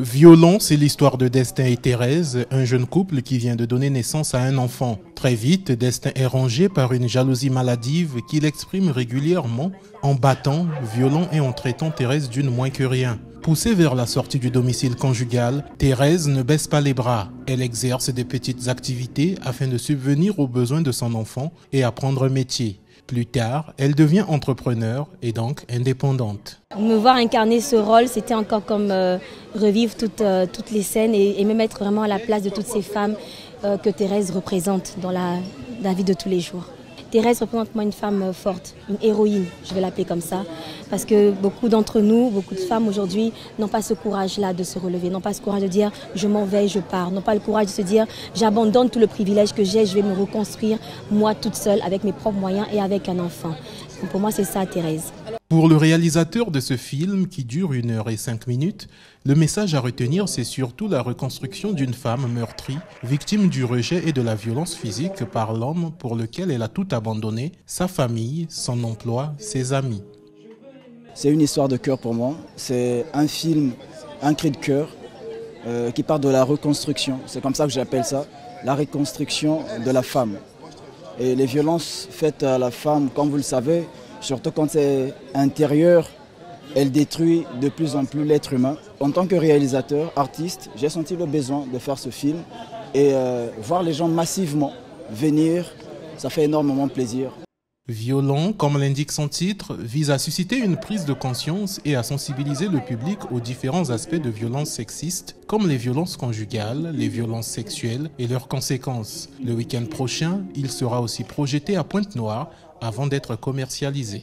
Violon, c'est l'histoire de Destin et Thérèse, un jeune couple qui vient de donner naissance à un enfant. Très vite, Destin est rongé par une jalousie maladive qu'il exprime régulièrement en battant, violant et en traitant Thérèse d'une moins que rien. Poussée vers la sortie du domicile conjugal, Thérèse ne baisse pas les bras. Elle exerce des petites activités afin de subvenir aux besoins de son enfant et apprendre un métier. Plus tard, elle devient entrepreneur et donc indépendante. Me voir incarner ce rôle, c'était encore comme revivre toutes les scènes et me mettre vraiment à la place de toutes ces femmes que Thérèse représente dans la vie de tous les jours. Thérèse représente pour moi une femme forte, une héroïne, je vais l'appeler comme ça, parce que beaucoup d'entre nous, beaucoup de femmes aujourd'hui n'ont pas ce courage-là de se relever, n'ont pas ce courage de dire je m'en vais, je pars, n'ont pas le courage de se dire j'abandonne tout le privilège que j'ai, je vais me reconstruire moi toute seule avec mes propres moyens et avec un enfant. Donc pour moi c'est ça Thérèse. Pour le réalisateur de ce film qui dure 1h05, le message à retenir c'est surtout la reconstruction d'une femme meurtrie, victime du rejet et de la violence physique par l'homme pour lequel elle a tout abandonné, sa famille, son emploi, ses amis. C'est une histoire de cœur pour moi, c'est un film, un cri de cœur qui part de la reconstruction, c'est comme ça que j'appelle ça, la reconstruction de la femme. Et les violences faites à la femme, comme vous le savez, surtout quand c'est intérieur, elle détruit de plus en plus l'être humain. En tant que réalisateur, artiste, j'ai senti le besoin de faire ce film et voir les gens massivement venir, ça fait énormément plaisir. Violon, comme l'indique son titre, vise à susciter une prise de conscience et à sensibiliser le public aux différents aspects de violences sexistes, comme les violences conjugales, les violences sexuelles et leurs conséquences. Le week-end prochain, il sera aussi projeté à Pointe-Noire avant d'être commercialisé.